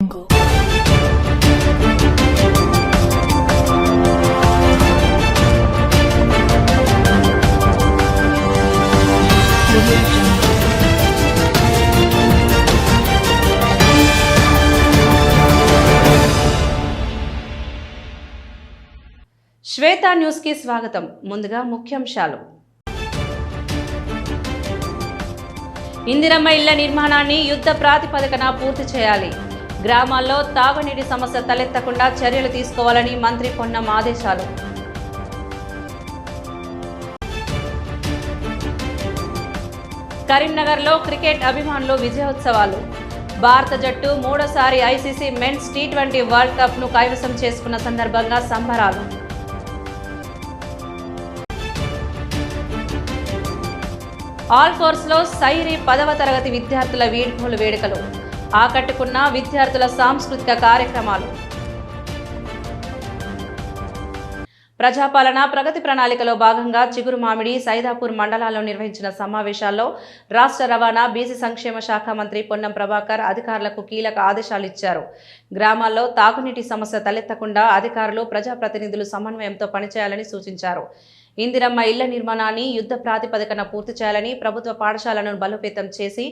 శ్వేత news కి స్వాగతం. ముందుగా ముఖ్యాంశాలు. ఇందిరమ్మ ఇళ్ల నిర్మాణాన్ని యుద్ధ ప్రాతిపదికన పూర్తి చేయాలి. గ్రామాల్లో తాగునీటి సమస్య తలెత్తకుండా చర్యలు తీసుకోవాలని మంత్రి పొన్నం ఆదేశాలు. కరీంనగర్లో క్రికెట్ అభిమానులు విజయోత్సవాలు. భారత జట్టు మూడోసారి ICC men's T20 world cup ను కైవసం చేసుకున్న సందర్భంగా సంబరాలు. ఆల్ ఫోర్స్ లో సైరి 10వ తరగతి విద్యార్థుల వీడ్కోలు వేడుకలు. ఆకట్టుకున్న విద్యార్థుల సాంస్కృతిక కార్యక్రమాలు. ప్రజాపాలన ప్రగతి ప్రణాళికలో భాగంగా చిగురుమామిడి, సైదాపూర్ మండలాల్లో నిర్వహించిన సమావేశాల్లో రాష్ట్ర రవాణా, బీసీ సంక్షేమ శాఖ మంత్రి పొన్నం ప్రభాకర్ అధికారులకు కీలక ఆదేశాలు ఇచ్చారు. గ్రామాల్లో తాగునీటి సమస్య తలెత్తకుండా అధికారులు, ప్రజాప్రతినిధులు సమన్వయంతో పనిచేయాలని సూచించారు. ఇందిరమ్మ ఇళ్ల నిర్మాణాన్ని యుద్ధ ప్రాతిపదికన పూర్తి చేయాలని, ప్రభుత్వ పాఠశాలను బలోపేతం చేసి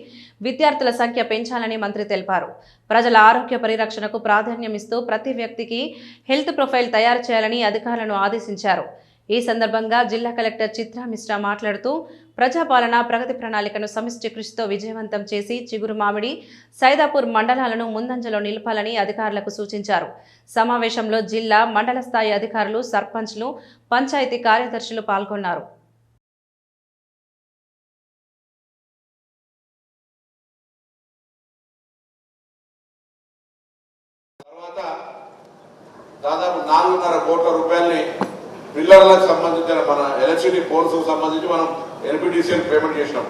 విద్యార్థుల సంఖ్య పెంచాలని మంత్రి తెలిపారు. ప్రజల ఆరోగ్య పరిరక్షణకు ప్రాధాన్యమిస్తూ ప్రతి వ్యక్తికి హెల్త్ ప్రొఫైల్ తయారు చేయాలని అధికారులను ఆదేశించారు. ఈ సందర్భంగా జిల్లా కలెక్టర్ చిత్రా మిశ్రా మాట్లాడుతూ ప్రజాపాలన ప్రగతి ప్రణాళికను సమిష్టి కృషితో విజయవంతం చేసి చిగురుమామిడి, సైదాపూర్ మండలాలను ముందంజలో నిలపాలని అధికారులకు సూచించారు. సమావేశంలో జిల్లా, మండల స్థాయి అధికారులు, సర్పంచ్లు, పంచాయతీ కార్యదర్శులు పాల్గొన్నారు. దాదాపు 4.5 కోట్ల రూపాయలని పిల్లర్లకు సంబంధించిన మన ఎలక్ట్రిసిటీ పోల్స్ సంబంధించి మనం ఎన్పిటిసిఎల్ పేమెంట్ చేసినాం.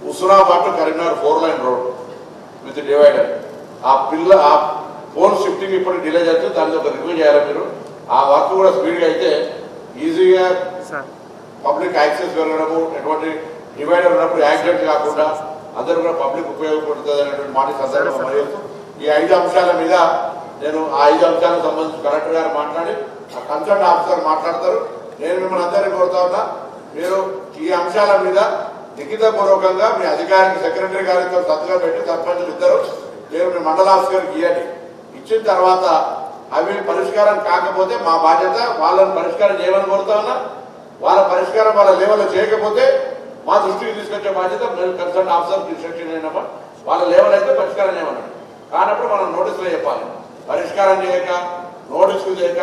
Husnabad Karimnagar 4 line road with divider. ఆ పోల్ షిఫ్టింగ్ ఇప్పుడు డిలే చేస్తే దాన్ని ఒక రివ్యూ చేయాలి మీరు. ఆ వర్క్ కూడా స్పీడ్గా అయితే ఈజీగా పబ్లిక్ యాక్సెస్ వెళ్ళడము, ఎటువంటి డివైడర్ ఉన్నప్పుడు యాక్సిడెంట్ కాకుండా అందరూ కూడా పబ్లిక్ ఉపయోగపడుతుంది అనేటువంటి మాట సందర్భంగా మరియు ఈ 5 అంశాల మీద నేను ఆ 5 అంశాలకు సంబంధించి కలెక్టర్ గారు మాట్లాడి ఆ కన్సర్న్ ఆఫీసర్ మాట్లాడతారు. నేను మిమ్మల్ని అందరినీ కోరుతా ఉన్నా, మీరు ఈ అంశాల మీద లిఖితపూర్వకంగా మీ అధికారికి, సెక్రటరీ గారితో సంతకం పెట్టి సర్పంచులు ఇద్దరు మీరు మీ మండల ఆఫీసర్కి ఇవ్వండి. ఇచ్చిన తర్వాత అవి పరిష్కారం కాకపోతే మా బాధ్యత వాళ్ళని పరిష్కారం చేయమని కోరుతా ఉన్నా. వాళ్ళ పరిష్కారం వాళ్ళ లెవెల్లో చేయకపోతే మా దృష్టికి తీసుకొచ్చే బాధ్యత మేము కన్సర్న్ ఆఫీసర్ ఇన్స్ట్రక్షన్ అయినప్పుడు వాళ్ళ లెవెల్ అయితే పరిష్కారం చేయమన్నాడు. కానప్పుడు మనం నోటీసులో చెప్పాలి. పరిష్కారం చేయక, నోటీసులు చేయక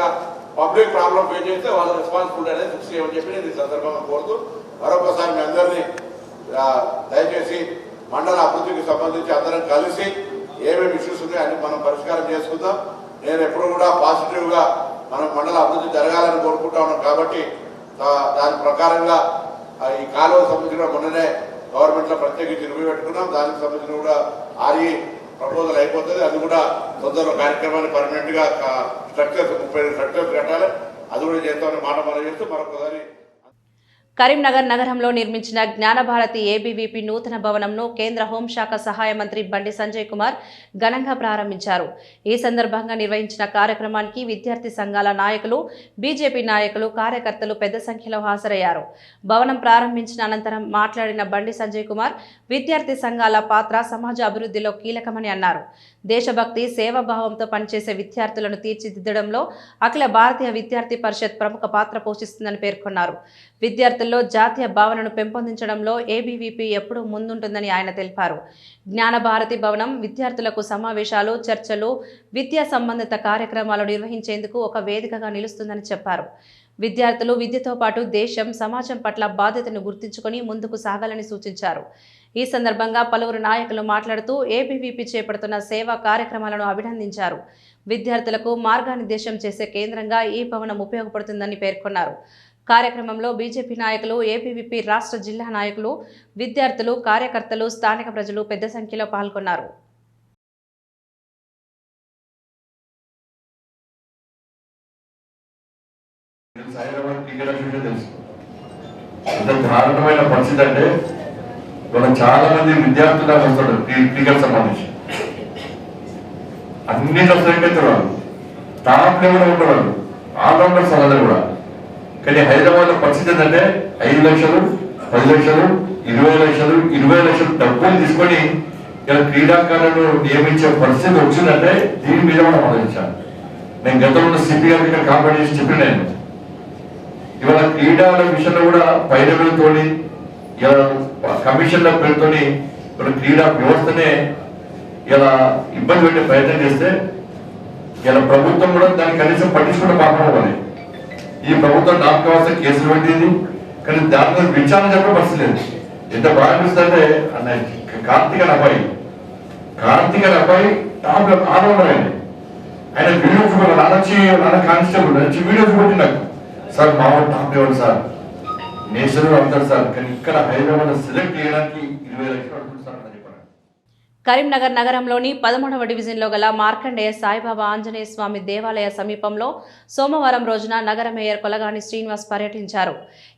పబ్లిక్ ప్రాబ్లం ఫేస్ చేస్తే వాళ్ళ రెస్పాన్సిబిలిటీ అనేది ఫిక్స్ చేయమని చెప్పి నేను ఈ సందర్భంగా కోరుతూ మరొకసారి మీ అందరినీ దయచేసి మండల అభివృద్ధికి సంబంధించి అందరం కలిసి ఏమేమి ఇష్యూస్ ఉన్నాయో అన్ని మనం పరిష్కారం చేసుకుందాం. నేను ఎప్పుడు కూడా పాజిటివ్గా మనం మండల అభివృద్ధి జరగాలని కోరుకుంటా ఉన్నాం. కాబట్టి దాని ప్రకారంగా ఈ కాలువకు సంబంధించిన మొన్ననే గవర్నమెంట్లో ప్రత్యేకించి రివ్యూ పెట్టుకున్నాం. దానికి సంబంధించిన కూడా ఆర్ఈ ప్రపోజల్ అయిపోతుంది. అది కూడా తొందరలో కార్యక్రమాన్ని పర్మనెంట్ గా స్ట్రక్చర్స్ 35 స్ట్రక్చర్స్ కట్టాలి. అది కూడా చేస్తామని మాట మనం చేస్తూ మరొకసారి కరీంనగర్ నగరంలో నిర్మించిన జ్ఞానభారతి ఏబీవీపీ నూతన భవనంను కేంద్ర హోంశాఖ సహాయ మంత్రి బండి సంజయ్ కుమార్ ఘనంగా ప్రారంభించారు. ఈ సందర్భంగా నిర్వహించిన కార్యక్రమానికి విద్యార్థి సంఘాల నాయకులు, బీజేపీ నాయకులు, కార్యకర్తలు పెద్ద సంఖ్యలో హాజరయ్యారు. భవనం ప్రారంభించిన అనంతరం మాట్లాడిన బండి సంజయ్ కుమార్ విద్యార్థి సంఘాల పాత్ర సమాజ అభివృద్ధిలో కీలకమని అన్నారు. దేశభక్తి, సేవాభావంతో పనిచేసే విద్యార్థులను తీర్చిదిద్దడంలో అఖిల భారతీయ విద్యార్థి పరిషత్ ప్రముఖ పాత్ర పోషిస్తుందని పేర్కొన్నారు. విద్యార్థుల్లో జాతీయ భావనను పెంపొందించడంలో ఏబీవీపీ ఎప్పుడూ ముందుంటుందని ఆయన తెలిపారు. జ్ఞానభారతి భవనం విద్యార్థులకు సమావేశాలు, చర్చలు, విద్యా సంబంధిత కార్యక్రమాలు నిర్వహించేందుకు ఒక వేదికగా నిలుస్తుందని చెప్పారు. విద్యార్థులు విద్యతో పాటు దేశం, సమాజం పట్ల బాధ్యతను గుర్తించుకొని ముందుకు సాగాలని సూచించారు. ఈ సందర్భంగా పలువురు నాయకులు మాట్లాడుతూ ఏబీవీపీ చేపడుతున్న సేవా కార్యక్రమాలను అభినందించారు. విద్యార్థులకు మార్గనిర్దేశం చేసే కేంద్రంగా ఈ భవనం ఉపయోగపడుతుందని పేర్కొన్నారు. కార్యక్రమంలో బీజేపీ నాయకులు, ఏబీవీపీ రాష్ట్ర జిల్లా నాయకులు, విద్యార్థులు, కార్యకర్తలు, స్థానిక ప్రజలు పెద్ద సంఖ్యలో పాల్గొన్నారు. దారుణమైన పరిస్థితి అంటే మనం చాలా మంది విద్యార్థులు వస్తాడు క్రికెట్ సంబంధించి. అన్నింటిలో సెలెక్ట్ వాళ్ళు టాప్ లెవెల్ ఉంటారు, ఆల్రౌండర్స్ వాళ్ళందరూ కూడా. కానీ హైదరాబాద్లో పరిస్థితి ఏంటంటే 5 లక్షలు, 10 లక్షలు, 20 లక్షలు, 20 లక్షలు డబ్బులు తీసుకొని ఇలా క్రీడాకారులను నియమించే పరిస్థితి వచ్చిందంటే దీని మీద మనం ఆలోచించాలి. నేను గతంలో సిపి గారికి ఇక్కడ కాంపిటీషన్ చెప్పిన నేను ఇవాళ క్రీడల విషయంలో కూడా పైరవులతోని ఇలా కమిషన్ల పేరుతోని మన క్రీడా వ్యవస్థనే ఇలా ఇబ్బంది పెట్టే ప్రయత్నం చేస్తే ఇలా ప్రభుత్వం కూడా దాన్ని కనీసం పట్టించుకుంటే పాపం. ఈ ప్రభుత్వం నాకు కావాల్సిన కేసులు పెట్టింది, కానీ దాని మీద విచారణ చెప్పే పరిస్థితి లేదు. ఎంత బాగా అనిపిస్తుందంటే కార్తీక్ అనే అబ్బాయి టాప్ ఆడవాడు. ఆయన వీడియో ఫోటో నాన్న కానిస్టేబుల్ వీడియో ఫోటో నాకు సార్ మా టాప్ లెవెల్ సార్ నేషనల్ అవుతారు సార్, కానీ ఇక్కడ హైదరాబాద్ సెలెక్ట్ చేయడానికి 20 లక్షలు అడుగుతుంది సార్ అని చెప్పారు. కరీంనగర్ నగరంలోని 13వ డివిజన్లో గల మార్కండేయ సాయిబాబా ఆంజనేయ స్వామి దేవాలయ సమీపంలో సోమవారం రోజున నగర మేయర్ కొలగాని శ్రీనివాస్ పర్యటించారు.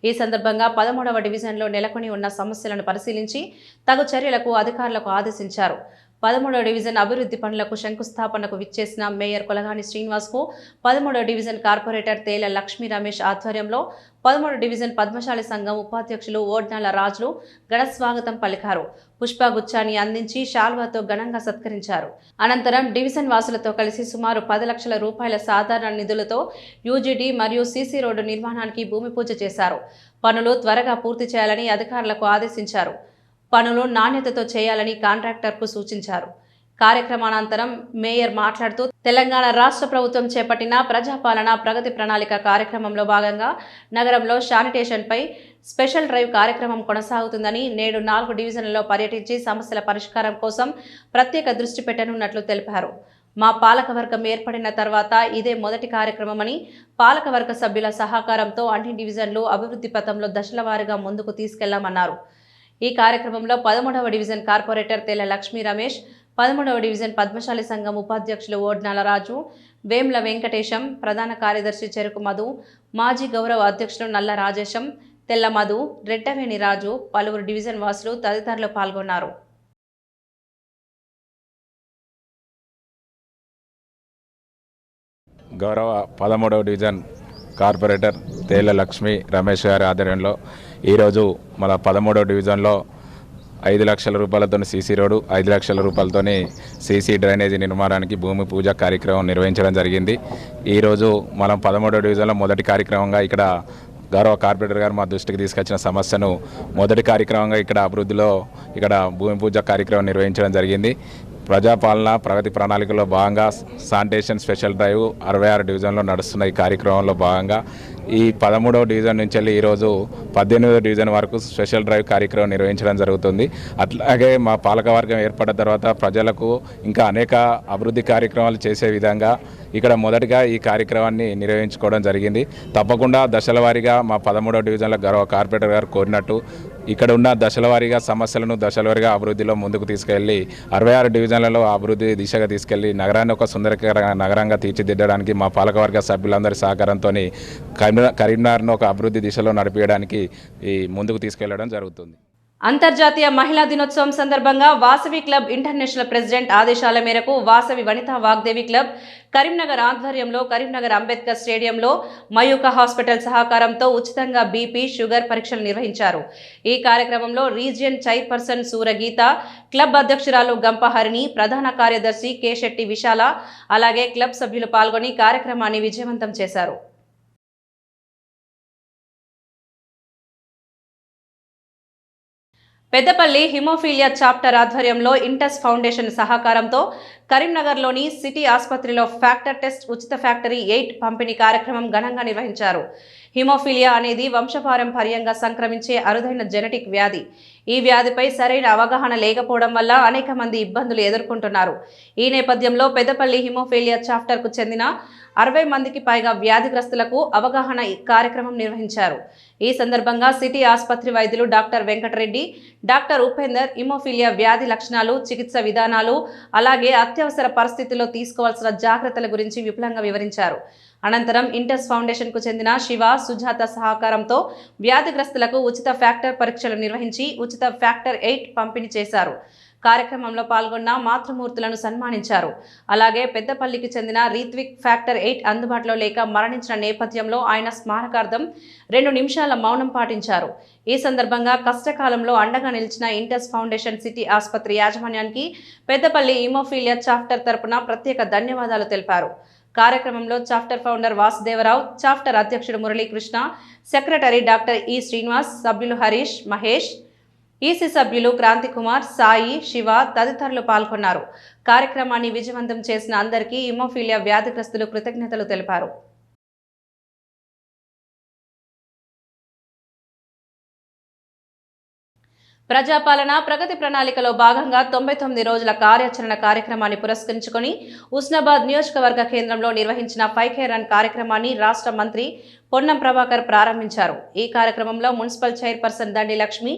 ఈ సందర్భంగా 13వ డివిజన్లో నెలకొని ఉన్న సమస్యలను పరిశీలించి తగు చర్యలకు అధికారులకు ఆదేశించారు. 13వ డివిజన్ అభివృద్ధి పనులకు శంకుస్థాపనకు విచ్చేసిన మేయర్ కొలగాని శ్రీనివాస్కు 13వ డివిజన్ కార్పొరేటర్ తేల లక్ష్మీ రమేష్ ఆధ్వర్యంలో 13వ డివిజన్ పద్మశాలి సంఘం ఉపాధ్యక్షులు ఓడ్నాల రాజులు ఘన స్వాగతం పలికారు. పుష్పగుచ్చాన్ని అందించి శాల్వాతో ఘనంగా సత్కరించారు. అనంతరం డివిజన్ వాసులతో కలిసి సుమారు 10 లక్షల రూపాయల సాధారణ నిధులతో యూజీడీ మరియు సీసీ రోడ్డు నిర్మాణానికి భూమి పూజ చేశారు. పనులు త్వరగా పూర్తి చేయాలని అధికారులకు ఆదేశించారు. పనులు నాణ్యతతో చేయాలని కాంట్రాక్టర్కు సూచించారు. కార్యక్రమానంతరం మేయర్ మాట్లాడుతూ తెలంగాణ రాష్ట్ర ప్రభుత్వం చేపట్టిన ప్రజాపాలన ప్రగతి ప్రణాళిక కార్యక్రమంలో భాగంగా నగరంలో శానిటేషన్పై స్పెషల్ డ్రైవ్ కార్యక్రమం కొనసాగుతుందని, నేడు 4 డివిజన్లలో పర్యటించి సమస్యల పరిష్కారం కోసం ప్రత్యేక దృష్టి పెట్టనున్నట్లు తెలిపారు. మా పాలకవర్గం ఏర్పడిన తర్వాత ఇదే మొదటి కార్యక్రమమని, పాలకవర్గ సభ్యుల సహకారంతో అన్ని డివిజన్లు అభివృద్ధి పథంలో దశల వారీగా ముందుకు తీసుకెళ్లామన్నారు. ఈ కార్యక్రమంలో 13వ డివిజన్ కార్పొరేటర్ తేల లక్ష్మీ రమేష్, 13వ డివిజన్ పద్మశాలి సంఘం ఉపాధ్యక్షులు ఓడ్నాల రాజు, వేమ్ల వెంకటేశం, ప్రధాన కార్యదర్శి చెరుకు మధు, మాజీ గౌరవ అధ్యక్షులు నల్ల రాజేశం, తెల్ల మధు, రెడ్డవేణి రాజు, పలువురు డివిజన్ వాసులు తదితరులు పాల్గొన్నారు. గౌరవ 13వ డివిజన్ కార్పొరేటర్ తేల లక్ష్మీ రమేష్ గారి ఆధ్వర్యంలో ఈరోజు మన 13వ డివిజన్లో 5 లక్షల రూపాయలతో సీసీ రోడ్డు, 5 లక్షల రూపాయలతో సీసీ డ్రైనేజీ నిర్మాణానికి భూమి పూజ కార్యక్రమం నిర్వహించడం జరిగింది. ఈరోజు మనం 13వ డివిజన్లో మొదటి కార్యక్రమంగా ఇక్కడ గౌరవ కార్పొరేటర్ గారు మా దృష్టికి తీసుకొచ్చిన సమస్యను మొదటి కార్యక్రమంగా ఇక్కడ అభివృద్ధిలో ఇక్కడ భూమి పూజ కార్యక్రమం నిర్వహించడం జరిగింది. ప్రజాపాలన ప్రగతి ప్రణాళికలో భాగంగా శానిటేషన్ స్పెషల్ డ్రైవ్ 66 డివిజన్లో నడుస్తున్న ఈ కార్యక్రమంలో భాగంగా ఈ 13వ డివిజన్ నుంచి వెళ్ళి ఈరోజు 18వ డివిజన్ వరకు స్పెషల్ డ్రైవ్ కార్యక్రమం నిర్వహించడం జరుగుతుంది. అట్లాగే మా పాలకవర్గం ఏర్పడిన తర్వాత ప్రజలకు ఇంకా అనేక అభివృద్ధి కార్యక్రమాలు చేసే విధంగా ఇక్కడ మొదటిగా ఈ కార్యక్రమాన్ని నిర్వహించుకోవడం జరిగింది. తప్పకుండా దశల వారీగా మా 13వ డివిజన్లో గౌరవ కార్పొరేటర్ గారు కోరినట్టు ఇక్కడ ఉన్న దశల వారీగా సమస్యలను దశల వారీగా అభివృద్ధిలో ముందుకు తీసుకెళ్లి 66 డివిజన్లలో అభివృద్ధి దిశగా తీసుకెళ్లి నగరాన్ని ఒక సుందరకర నగరంగా తీర్చిదిద్దడానికి మా పాలకవర్గ సభ్యులందరి సహకారంతో కరీంనగర్ను ఒక అభివృద్ధి దిశలో నడిపించడానికి ఈ ముందుకు తీసుకెళ్లడం జరుగుతుంది. అంతర్జాతీయ మహిళా దినోత్సవం సందర్భంగా వాసవి క్లబ్ ఇంటర్నేషనల్ ప్రెసిడెంట్ ఆదేశాల మేరకు వాసవి వనితా వాగ్దేవి క్లబ్ కరీంనగర్ ఆధ్వర్యంలో కరీంనగర్ అంబేద్కర్ స్టేడియంలో మయూక హాస్పిటల్ సహకారంతో ఉచితంగా బీపీ, షుగర్ పరీక్షలు నిర్వహించారు. ఈ కార్యక్రమంలో రీజియన్ చైర్పర్సన్ సూరగీత, క్లబ్ అధ్యక్షురాలు గంపహరిణి, ప్రధాన కార్యదర్శి కె శెట్టి విశాల, అలాగే క్లబ్ సభ్యులు పాల్గొని కార్యక్రమాన్ని విజయవంతం చేశారు. పెద్దపల్లి హిమోఫీలియా చాప్టర్ ఆధ్వర్యంలో ఇంటస్ ఫౌండేషన్ సహకారంతో కరీంనగర్లోని సిటీ ఆసుపత్రిలో ఫ్యాక్టర్ టెస్ట్ ఉచిత ఫ్యాక్టరీ 8 పంపిణీ కార్యక్రమం ఘనంగా నిర్వహించారు. హిమోఫీలియా అనేది వంశపారంపర్యంగా సంక్రమించే అరుదైన జెనెటిక్ వ్యాధి. ఈ వ్యాధిపై సరైన అవగాహన లేకపోవడం వల్ల అనేక మంది ఇబ్బందులు ఎదుర్కొంటున్నారు. ఈ నేపథ్యంలో పెద్దపల్లి హిమోఫీలియా చాప్టర్కు చెందిన 60 మందికి పైగా వ్యాధిగ్రస్తులకు అవగాహన కార్యక్రమం నిర్వహించారు. ఈ సందర్భంగా సిటీ ఆసుపత్రి వైద్యులు doctor Venkata Reddy, doctor Upender haemophilia వ్యాధి లక్షణాలు, చికిత్స విధానాలు, అలాగే అత్యవసర పరిస్థితుల్లో తీసుకోవాల్సిన జాగ్రత్తల గురించి విపులంగా వివరించారు. అనంతరం ఇంటస్ ఫౌండేషన్కు చెందిన శివ, సుజాత సహకారంతో వ్యాధిగ్రస్తులకు ఉచిత ఫ్యాక్టర్ పరీక్షలు నిర్వహించి ఉచిత ఫ్యాక్టర్ 8 పంపిణీ చేశారు. కార్యక్రమంలో పాల్గొన్న మాతృమూర్తులను సన్మానించారు. అలాగే పెద్దపల్లికి చెందిన రీత్విక్ ఫ్యాక్టర్ 8 అందుబాటులో లేక మరణించిన నేపథ్యంలో ఆయన స్మారకార్థం 2 నిమిషాల మౌనం పాటించారు. ఈ సందర్భంగా కష్టకాలంలో అండగా నిలిచిన ఇంటస్ ఫౌండేషన్ సిటీ ఆసుపత్రి యాజమాన్యానికి పెద్దపల్లి హిమోఫీలియా చాప్టర్ తరపున ప్రత్యేక ధన్యవాదాలు తెలిపారు. కార్యక్రమంలో చాప్టర్ ఫౌండర్ వాసుదేవరావు, చాప్టర్ అధ్యక్షుడు మురళీకృష్ణ, సెక్రటరీ డాక్టర్ ఈ శ్రీనివాస్, సభ్యులు హరీష్, మహేష్, ఈసీ సభ్యులు క్రాంతికుమార్, సాయి, శివ తదితరులు పాల్గొన్నారు. కార్యక్రమాన్ని విజయవంతం చేసిన అందరికీ హిమోఫీలియా వ్యాధిగ్రస్తులు కృతజ్ఞతలు తెలిపారు. ప్రజాపాలన ప్రగతి ప్రణాళికలో భాగంగా 99 రోజుల కార్యాచరణ కార్యక్రమాన్ని పురస్కరించుకొని హుస్నాబాద్ నియోజకవర్గ కేంద్రంలో నిర్వహించిన 5K రన్ కార్యక్రమాన్ని రాష్ట్ర మంత్రి పొన్నం ప్రభాకర్ ప్రారంభించారు. ఈ కార్యక్రమంలో మున్సిపల్ చైర్పర్సన్ దండి లక్ష్మి,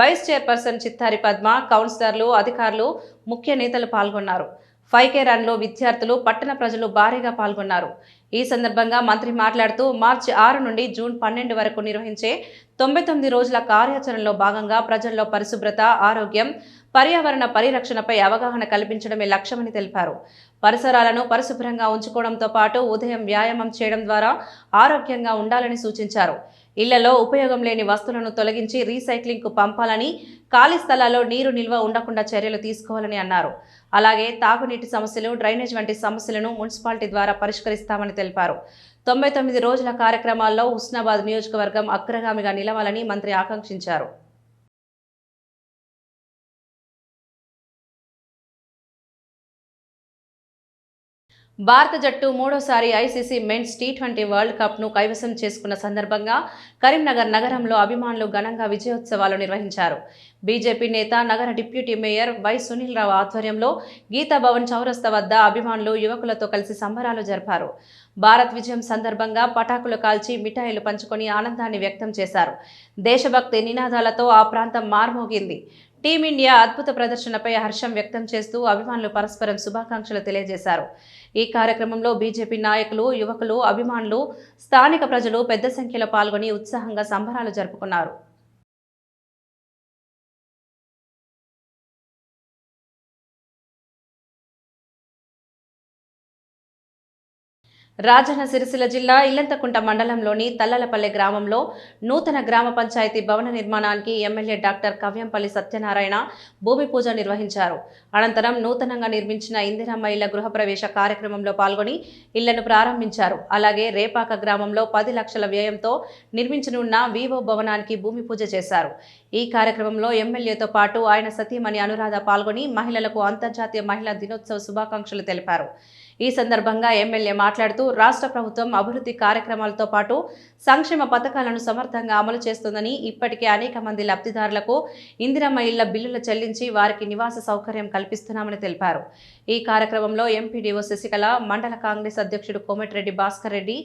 వైస్ చైర్పర్సన్ చిత్తారి పద్మ, కౌన్సిలర్లు, అధికారులు, ముఖ్య నేతలు పాల్గొన్నారు. 5K రన్లో విద్యార్థులు, పట్టణ ప్రజలు భారీగా పాల్గొన్నారు. ఈ సందర్భంగా మంత్రి మాట్లాడుతూ మార్చి 6 నుండి జూన్ 12 వరకు నిర్వహించే 99 రోజుల కార్యాచరణలో భాగంగా ప్రజల్లో పరిశుభ్రత, ఆరోగ్యం, పర్యావరణ పరిరక్షణపై అవగాహన కల్పించడమే లక్ష్యమని తెలిపారు. పరిసరాలను పరిశుభ్రంగా ఉంచుకోవడంతో పాటు ఉదయం వ్యాయామం చేయడం ద్వారా ఆరోగ్యంగా ఉండాలని సూచించారు. ఇళ్లలో ఉపయోగం లేని వస్తువులను తొలగించి రీసైక్లింగ్కు పంపాలని, ఖాళీ స్థలాల్లో నీరు నిల్వ ఉండకుండా చర్యలు తీసుకోవాలని అన్నారు. అలాగే తాగునీటి సమస్యలు, డ్రైనేజ్ వంటి సమస్యలను మున్సిపాలిటీ ద్వారా పరిష్కరిస్తామని తెలిపారు. 99 రోజుల కార్యక్రమాల్లో హుస్నాబాద్ నియోజకవర్గం అగ్రగామిగా నిలవాలని మంత్రి ఆకాంక్షించారు. భారత జట్టు మూడోసారి ఐసీసీ మెన్స్ టీ20 వరల్డ్ కప్ను కైవసం చేసుకున్న సందర్భంగా కరీంనగర్ నగరంలో అభిమానులు ఘనంగా విజయోత్సవాలు నిర్వహించారు. బీజేపీ నేత, నగర deputy mayor why Sunil Rao ఆధ్వర్యంలో గీతాభవన్ చౌరస్తా వద్ద అభిమానులు, యువకులతో కలిసి సంబరాలు జరిపారు. భారత్ విజయం సందర్భంగా పటాకులు కాల్చి, మిఠాయిలు పంచుకొని ఆనందాన్ని వ్యక్తం చేశారు. దేశభక్తి నినాదాలతో ఆ ప్రాంతం మార్మోగింది. టీమిండియా అద్భుత ప్రదర్శనపై హర్షం వ్యక్తం చేస్తూ అభిమానులు పరస్పరం శుభాకాంక్షలు తెలియజేశారు. ఈ కార్యక్రమంలో బీజేపీ నాయకులు, యువకులు, అభిమానులు, స్థానిక ప్రజలు పెద్ద సంఖ్యలో పాల్గొని ఉత్సాహంగా సంబరాలు జరుపుకున్నారు. రాజన్న సిరిసిల్ల జిల్లా ఇల్లంతకుంట మండలంలోని తల్లలపల్లె గ్రామంలో నూతన గ్రామ పంచాయతీ భవన నిర్మాణానికి ఎమ్మెల్యే డాక్టర్ కవ్యంపల్లి సత్యనారాయణ భూమి పూజ నిర్వహించారు. అనంతరం నూతనంగా నిర్మించిన ఇందిరమ్మ ఇళ్ల గృహప్రవేశ కార్యక్రమంలో పాల్గొని ఇళ్లను ప్రారంభించారు. అలాగే రేపాక గ్రామంలో 10 లక్షల వ్యయంతో నిర్మించనున్న వివో భవనానికి భూమి పూజ చేశారు. ఈ కార్యక్రమంలో ఎమ్మెల్యేతో పాటు ఆయన సతీమణి అనురాధ పాల్గొని మహిళలకు అంతర్జాతీయ మహిళా దినోత్సవ శుభాకాంక్షలు తెలిపారు. ఈ సందర్భంగా ఎమ్మెల్యే మాట్లాడుతూ రాష్ట్ర ప్రభుత్వం అభివృద్ధి కార్యక్రమాలతో పాటు సంక్షేమ పథకాలను సమర్థంగా అమలు చేస్తుందని, ఇప్పటికే అనేక మంది లబ్ధిదారులకు ఇందిరమ్మ ఇళ్ల బిల్లులు చెల్లించి వారికి నివాస సౌకర్యం కల్పిస్తున్నామని తెలిపారు. ఈ కార్యక్రమంలో ఎంపీడీఓ శశికళ, మండల కాంగ్రెస్ అధ్యక్షుడు కోమటిరెడ్డి భాస్కర్ రెడ్డి,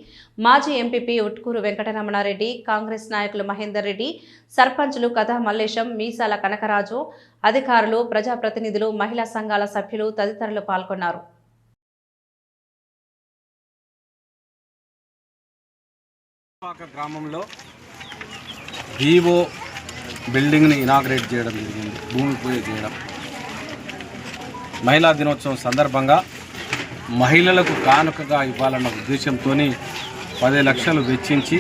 మాజీ ఎంపీపీ ఉట్కూరు వెంకటరమణారెడ్డి, కాంగ్రెస్ నాయకులు మహేందర్ రెడ్డి, సర్పంచులు కథా మల్లేశం, మీసాల కనకరాజు, అధికారులు, ప్రజాప్రతినిధులు, మహిళా సంఘాల సభ్యులు తదితరులు పాల్గొన్నారు. గ్రామంలో వివో బిల్డింగ్ని ఇనాగ్రేట్ చేయడం జరిగింది, భూమి పూజ చేయడం. మహిళా దినోత్సవం సందర్భంగా మహిళలకు కానుకగా ఇవ్వాలన్న ఉద్దేశంతో 10 లక్షలు వెచ్చించి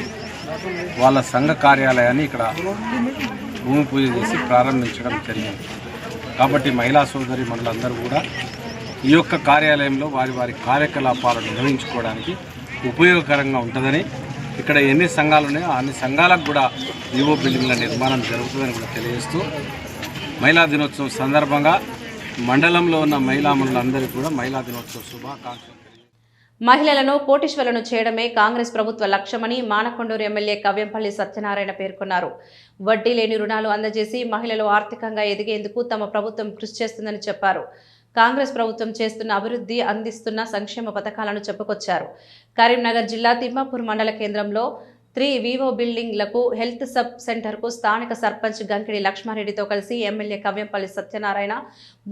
వాళ్ళ సంఘ కార్యాలయాన్ని ఇక్కడ భూమి పూజ చేసి ప్రారంభించడం జరిగింది. కాబట్టి మహిళా సోదరి మనులందరూ కూడా ఈ యొక్క కార్యాలయంలో వారి వారి కార్యకలాపాలను నిర్వహించుకోవడానికి ఉపయోగకరంగా ఉంటుందని, ఇక్కడ ఎన్ని సంఘాలు ఉన్నాయో అన్ని సంఘాలకు కూడా వివో బిల్డింగ్ల నిర్మాణం జరుగుతుందని కూడా తెలియజేస్తూ, మహిళా దినోత్సవం సందర్భంగా మండలంలో ఉన్న మహిళామణులందరికీ కూడా మహిళా దినోత్సవ శుభాకాంక్షలు. మహిళలను కోటీశ్వరులను చేయడమే కాంగ్రెస్ ప్రభుత్వ లక్ష్యమని మానకొండూరు ఎమ్మెల్యే కవ్యంపల్లి సత్యనారాయణ పేర్కొన్నారు. వడ్డీ లేని రుణాలు అందజేసి మహిళలు ఆర్థికంగా ఎదిగేందుకు తమ ప్రభుత్వం కృషి చేస్తుందని చెప్పారు. కాంగ్రెస్ ప్రభుత్వం చేస్తున్న అభివృద్ధి, అందిస్తున్న సంక్షేమ పథకాలను చెప్పుకొచ్చారు. కరీంనగర్ జిల్లా తిమ్మాపూర్ మండల కేంద్రంలో 3 వివో బిల్డింగ్లకు హెల్త్ సబ్ సెంటర్కు స్థానిక సర్పంచ్ గంకిడి లక్ష్మారెడ్డితో కలిసి ఎమ్మెల్యే కవ్యంపల్లి సత్యనారాయణ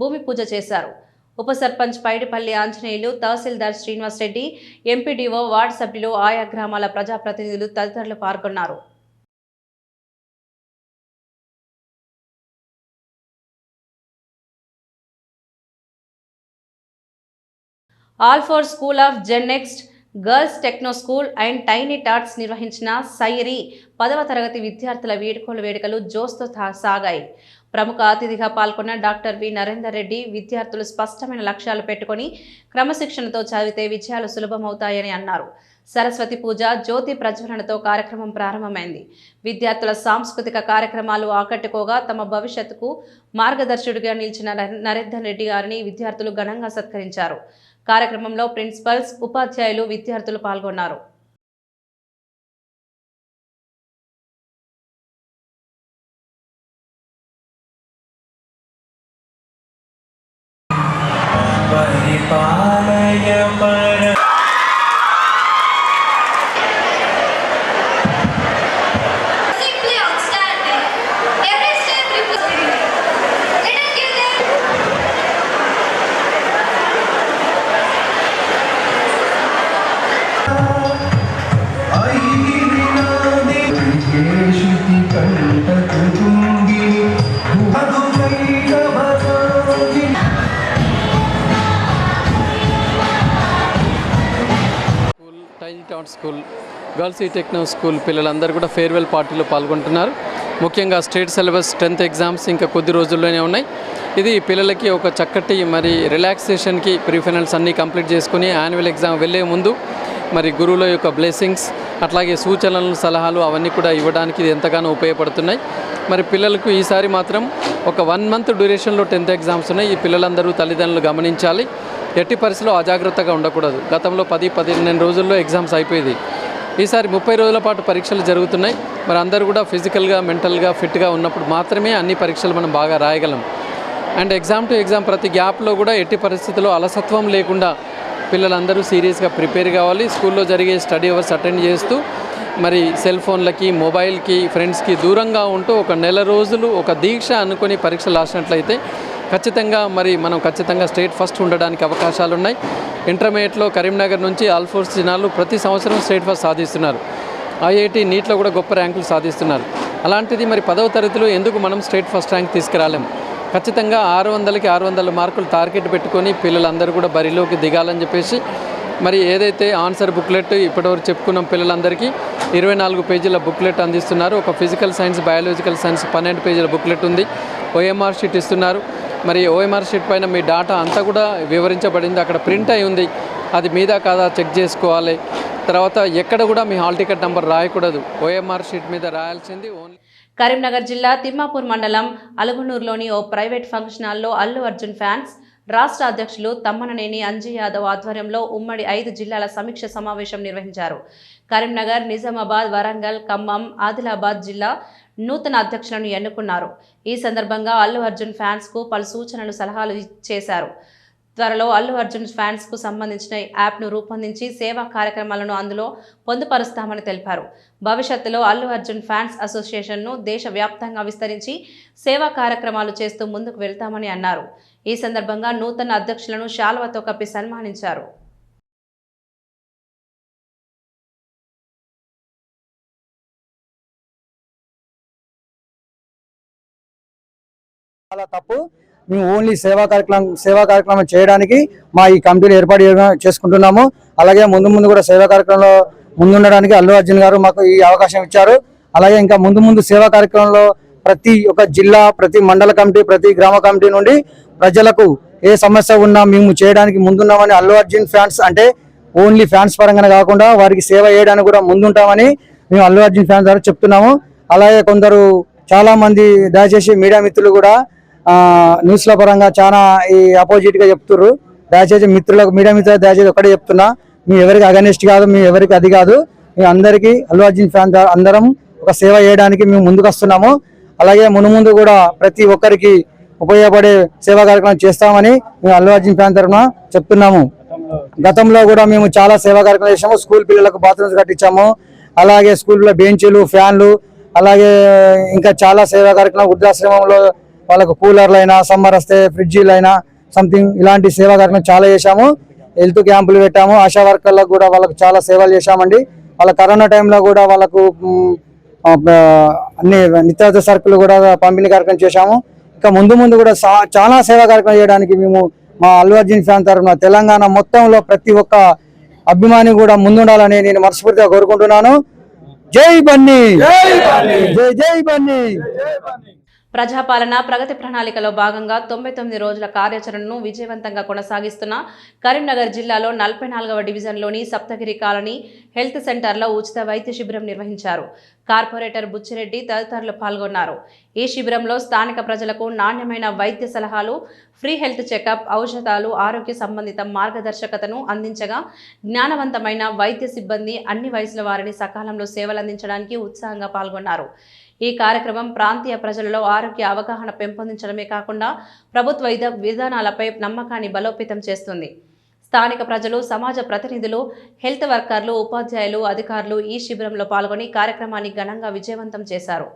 భూమి పూజ చేశారు. ఉప సర్పంచ్ పైడిపల్లి ఆంజనేయులు, తహసీల్దార్ శ్రీనివాస్ రెడ్డి, ఎంపీడీఓ, వార్డు సభ్యులు, ఆయా గ్రామాల ప్రజాప్రతినిధులు తదితరులు పాల్గొన్నారు. Alphores school of GenNext girls techno school and tiny tots నిర్వహించిన సైరి 10వ తరగతి విద్యార్థుల వీడ్కోలు వేడుకలు జోస్తో సాగాయి. ప్రముఖ అతిథిగా పాల్గొన్న డాక్టర్ వి నరేందర్ రెడ్డి విద్యార్థులు స్పష్టమైన లక్ష్యాలు పెట్టుకుని క్రమశిక్షణతో చదివితే విజయాలు సులభమవుతాయని అన్నారు. సరస్వతి పూజ, జ్యోతి ప్రజ్వలనతో కార్యక్రమం ప్రారంభమైంది. విద్యార్థుల సాంస్కృతిక కార్యక్రమాలు ఆకట్టుకోగా తమ భవిష్యత్తుకు మార్గదర్శకుడిగా నిలిచిన నరేందర్ రెడ్డి గారిని విద్యార్థులు ఘనంగా సత్కరించారు. కార్యక్రమంలో ప్రిన్సిపల్స్, ఉపాధ్యాయులు, విద్యార్థులు పాల్గొన్నారు. Tiny tot school, girls techno school పిల్లలందరూ కూడా ఫేర్వెల్ పార్టీలో పాల్గొంటున్నారు. ముఖ్యంగా స్టేట్ సిలబస్ 10th ఎగ్జామ్స్ ఇంకా కొద్ది రోజుల్లోనే ఉన్నాయి. ఇది పిల్లలకి ఒక చక్కటి రిలాక్సేషన్కి ప్రీఫైనల్స్ అన్నీ కంప్లీట్ చేసుకుని యాన్యువల్ ఎగ్జామ్ వెళ్ళే ముందు గురువుల యొక్క బ్లెస్సింగ్స్, అట్లాగే సూచనలు, సలహాలు అవన్నీ కూడా ఇవ్వడానికి ఇది ఎంతగానో ఉపయోగపడుతున్నాయి. పిల్లలకు ఈసారి మాత్రం ఒక 1 month డ్యూరేషన్లో 10th ఎగ్జామ్స్ ఉన్నాయి. ఈ పిల్లలందరూ తల్లిదండ్రులు గమనించాలి. ఎట్టి పరిస్థితిలో అజాగ్రత్తగా ఉండకూడదు. గతంలో 10-15 రోజుల్లో ఎగ్జామ్స్ అయిపోయింది. ఈసారి 30 రోజుల పాటు పరీక్షలు జరుగుతున్నాయి. అందరూ కూడా ఫిజికల్గా, మెంటల్గా ఫిట్గా ఉన్నప్పుడు మాత్రమే అన్ని పరీక్షలు మనం బాగా రాయగలం. అండ్ ఎగ్జామ్ టు ఎగ్జామ్ ప్రతి గ్యాప్లో కూడా ఎట్టి పరిస్థితుల్లో అలసత్వం లేకుండా పిల్లలందరూ సీరియస్గా ప్రిపేర్ కావాలి. స్కూల్లో జరిగే స్టడీ అవర్స్ అటెండ్ చేస్తూ సెల్ ఫోన్లకి, మొబైల్కి, ఫ్రెండ్స్కి దూరంగా ఉంటూ ఒక నెల రోజులు ఒక దీక్ష అనుకుని పరీక్షలు రాసినట్లయితే ఖచ్చితంగా మనం ఖచ్చితంగా స్టేట్ ఫస్ట్ ఉండడానికి అవకాశాలు ఉన్నాయి. ఇంటర్మీడియట్లో కరీంనగర్ నుంచి ఆల్ఫోర్స్ జిల్లాలు ప్రతి సంవత్సరం స్టేట్ ఫస్ట్ సాధిస్తున్నారు. IIT నీట్లో కూడా గొప్ప ర్యాంకులు సాధిస్తున్నారు. అలాంటిది 10వ తరగతిలో ఎందుకు మనం స్టేట్ ఫస్ట్ ర్యాంక్ తీసుకురాలేం? ఖచ్చితంగా 600కి 600 మార్కులు టార్గెట్ పెట్టుకొని పిల్లలందరూ కూడా బరిలోకి దిగాలని చెప్పేసి ఏదైతే ఆన్సర్ బుక్లెట్ ఇప్పటివరకు చెప్పుకున్నాం పిల్లలందరికీ 24 పేజీల బుక్లెట్ అందిస్తున్నారు. ఒక ఫిజికల్ సైన్స్, బయాలజికల్ సైన్స్ 12 పేజీల బుక్లెట్ ఉంది. OMR షీట్ ఇస్తున్నారు. OMR షీట్ పైన మీ డాటా అంతా కూడా వివరించబడింది. అక్కడ ప్రింట్ అయి ఉంది. అది మీద కాదా చెక్ చేసుకోవాలి. తర్వాత ఎక్కడ కూడా మీ హాల్ టికెట్ నెంబర్ రాయకూడదు. OMR షీట్ మీద రాయాల్సింది ఓన్లీ. కరీంనగర్ జిల్లా తిమ్మాపూర్ మండలం అలుగునూరులోని ఓ ప్రైవేట్ ఫంక్షన్ హాల్లో అల్లు అర్జున్ ఫ్యాన్స్ రాష్ట్ర అధ్యక్షులు తమ్మననేని అంజయ్ యాదవ్ ఆధ్వర్యంలో ఉమ్మడి 5 జిల్లాల సమీక్ష సమావేశం నిర్వహించారు. కరీంనగర్, నిజామాబాద్, వరంగల్, ఖమ్మం, ఆదిలాబాద్ జిల్లా నూతన అధ్యక్షులను ఎన్నుకున్నారు. ఈ సందర్భంగా అల్లు అర్జున్ ఫ్యాన్స్ కు పలు సూచనలు, సలహాలు చేశారు. త్వరలో అల్లు అర్జున్ ఫ్యాన్స్ కు సంబంధించిన యాప్ను రూపొందించి సేవా కార్యక్రమాలను అందులో పొందుపరుస్తామని తెలిపారు. భవిష్యత్తులో అల్లు అర్జున్ ఫ్యాన్స్ అసోసియేషన్ను దేశవ్యాప్తంగా విస్తరించి సేవా కార్యక్రమాలు చేస్తూ ముందుకు వెళ్తామని అన్నారు. ఈ సందర్భంగా నూతన అధ్యక్షులను శాల్వాతో కప్పి సన్మానించారు. చాలా తప్పు. మేము ఓన్లీ సేవా కార్యక్రమం చేయడానికి మా ఈ కమిటీలు ఏర్పాటు చేసుకుంటున్నాము. అలాగే ముందు కూడా సేవా కార్యక్రమంలో ముందుండడానికి అల్లు అర్జున్ గారు మాకు ఈ అవకాశం ఇచ్చారు. అలాగే ఇంకా ముందు సేవా కార్యక్రమంలో ప్రతి ఒక్క జిల్లా, ప్రతి మండల కమిటీ, ప్రతి గ్రామ కమిటీ నుండి ప్రజలకు ఏ సమస్య ఉన్నా మేము చేయడానికి ముందున్నామని అల్లు అర్జున్ ఫ్యాన్స్ అంటే ఓన్లీ ఫ్యాన్స్ పరంగానే కాకుండా వారికి సేవ చేయడానికి కూడా ముందుంటామని మేము అల్లు అర్జున్ ఫ్యాన్స్ ద్వారా చెప్తున్నాము. అలాగే కొందరు చాలా మంది దయచేసి మీడియా మిత్రులు కూడా న్యూస్ల పరంగా చాలా ఈ అపోజిట్ గా చెప్తున్నారు. దయచేసి మీడియా మిత్రులకు దయచేసి ఒకటే చెప్తున్నా, మీ ఎవరికి అగనిస్ట్ కాదు, మీ ఎవరికి అది కాదు, మేము అందరికీ అల్లు అర్జున్ ఫ్యాన్స్ అందరం ఒక సేవ చేయడానికి మేము ముందుకు వస్తున్నాము. అలాగే ముందు కూడా ప్రతి ఒక్కరికి ఉపయోగపడే సేవా కార్యక్రమం చేస్తామని మేము అల్లు అర్జున్ ఫ్యాన్స్ తరఫున చెప్తున్నాము. గతంలో కూడా మేము చాలా సేవా కార్యక్రమాలు చేసాము. స్కూల్ పిల్లలకు బాత్రూమ్స్ కట్టించాము. అలాగే స్కూల్లో బెంచ్లు, ఫ్యాన్లు, అలాగే ఇంకా చాలా సేవా కార్యక్రమం, వృద్ధాశ్రమంలో వాళ్ళకు కూలర్లు అయినా, సమ్మర్ వస్తే ఫ్రిడ్జీలు అయినా సంథింగ్ ఇలాంటి సేవా కార్యక్రమం చాలా చేశాము. హెల్త్ క్యాంపులు పెట్టాము. ఆశా వర్కర్లకు కూడా వాళ్ళకు చాలా సేవలు చేశామండి. వాళ్ళ కరోనా టైంలో కూడా వాళ్ళకు అన్ని నిత్యావసర సరుకులు కూడా పంపిణీ కార్యక్రమం చేశాము. ఇంకా ముందు కూడా చాలా సేవా కార్యక్రమం చేయడానికి మేము మా అల్లు అర్జున్ ఫ్యాన్ తరఫున తెలంగాణ మొత్తంలో ప్రతి ఒక్క అభిమాని కూడా ముందుండాలని నేను మనస్ఫూర్తిగా కోరుకుంటున్నాను. జై బన్నీ, జై జై బన్నీ. ప్రజాపాలన ప్రగతి ప్రణాళికలో భాగంగా 99 రోజుల కార్యాచరణను విజయవంతంగా కొనసాగిస్తున్న కరీంనగర్ జిల్లాలో 44వ డివిజన్లోని సప్తగిరి కాలనీ హెల్త్ సెంటర్లో ఉచిత వైద్య శిబిరం నిర్వహించారు. కార్పొరేటర్ బుచ్చిరెడ్డి తదితరులు పాల్గొన్నారు. ఈ శిబిరంలో స్థానిక ప్రజలకు నాణ్యమైన వైద్య సలహాలు, ఫ్రీ హెల్త్ చెకప్, ఔషధాలు, ఆరోగ్య సంబంధిత మార్గదర్శకతను అందించగా జ్ఞానవంతమైన వైద్య సిబ్బంది అన్ని వయసుల వారిని సకాలంలో సేవలందించడానికి ఉత్సాహంగా పాల్గొన్నారు. ఈ కార్యక్రమం ప్రాంతీయ ప్రజలలో ఆరోగ్య అవగాహన పెంపొందించడమే కాకుండా ప్రభుత్వ విధానాలపై నమ్మకాన్ని బలోపేతం చేస్తుంది. స్థానిక ప్రజలు, సమాజ ప్రతినిధులు, హెల్త్ వర్కర్లు, ఉపాధ్యాయులు, అధికారులు ఈ శిబిరంలో పాల్గొని కార్యక్రమాన్ని ఘనంగా విజయవంతం చేశారు.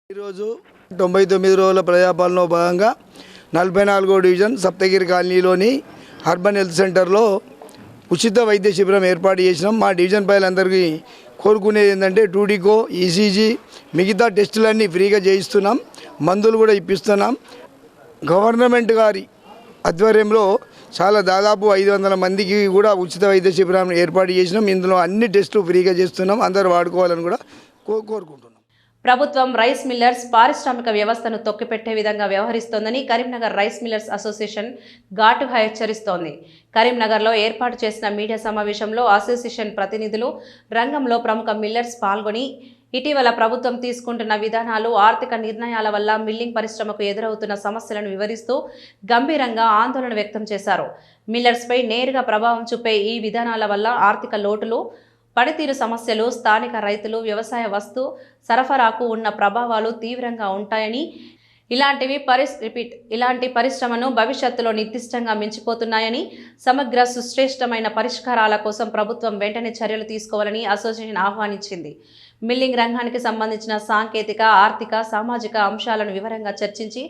ఈరోజు 99 రోజుల ప్రజాపాలనలో భాగంగా 44వ డివిజన్ సప్తగిరి కాలనీలోని అర్బన్ హెల్త్ సెంటర్లో ఉచిత వైద్య శిబిరం ఏర్పాటు చేసినాం. మా డివిజన్ ప్రజలందరికీ కోరుకునేది ఏంటంటే 2D-కో, ఈసీజీ, మిగతా టెస్టులన్నీ ఫ్రీగా చేయిస్తున్నాం. మందులు కూడా ఇప్పిస్తున్నాం. గవర్నమెంట్ గారి ఆధ్వర్యంలో దాదాపు 500 మందికి కూడా ఉచిత వైద్య శిబిరాన్ని ఏర్పాటు చేసినాం. ఇందులో అన్ని టెస్టులు ఫ్రీగా చేస్తున్నాం. అందరూ వాడుకోవాలని కూడా కోరుకుంటున్నాం. ప్రభుత్వం రైస్ మిల్లర్స్ పారిశ్రామిక వ్యవస్థను తొక్కిపెట్టే విధంగా వ్యవహరిస్తోందని కరీంనగర్ రైస్ మిల్లర్స్ అసోసియేషన్ ఘాటుగా హెచ్చరిస్తోంది. కరీంనగర్లో ఏర్పాటు చేసిన మీడియా సమావేశంలో అసోసియేషన్ ప్రతినిధులు, రంగంలో ప్రముఖ మిల్లర్స్ పాల్గొని ఇటీవల ప్రభుత్వం తీసుకుంటున్న విధానాలు, ఆర్థిక నిర్ణయాల వల్ల మిల్లింగ్ పరిశ్రమకు ఎదురవుతున్న సమస్యలను వివరిస్తూ గంభీరంగా ఆందోళన వ్యక్తం చేశారు. మిల్లర్స్పై నేరుగా ప్రభావం చూపే ఈ విధానాల వల్ల ఆర్థిక లోటులు, పనితీరు సమస్యలు, స్థానిక రైతులు, వ్యవసాయ వస్తు సరఫరాకు ఉన్న ప్రభావాలు తీవ్రంగా ఉంటాయని, ఇలాంటి పరిశ్రమను భవిష్యత్తులో నిర్దిష్టంగా మించిపోతున్నాయని, సమగ్ర సుశ్రేష్టమైన పరిష్కారాల కోసం ప్రభుత్వం వెంటనే చర్యలు తీసుకోవాలని అసోసియేషన్ ఆహ్వానించింది. మిల్లింగ్ రంగానికి సంబంధించిన సాంకేతిక, ఆర్థిక, సామాజిక అంశాలను వివరంగా చర్చించి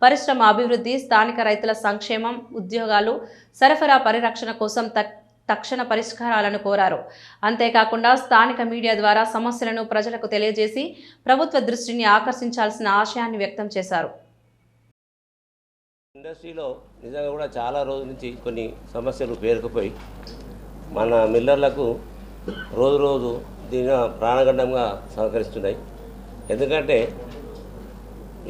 పరిశ్రమ అభివృద్ధి, స్థానిక రైతుల సంక్షేమం, ఉద్యోగాలు, సరఫరా పరిరక్షణ కోసం తక్షణ పరిష్కారాలను కోరారు. అంతేకాకుండా స్థానిక మీడియా ద్వారా సమస్యలను ప్రజలకు తెలియజేసి ప్రభుత్వ దృష్టిని ఆకర్షించాల్సిన ఆశయాన్ని వ్యక్తం చేశారు. ఇండస్ట్రీలో నిజంగా కూడా చాలా రోజుల నుంచి కొన్ని సమస్యలు పేరుకుపోయి మన మిల్లర్లకు రోజు దీని ప్రాణగండంగా సహకరిస్తున్నాయి. ఎందుకంటే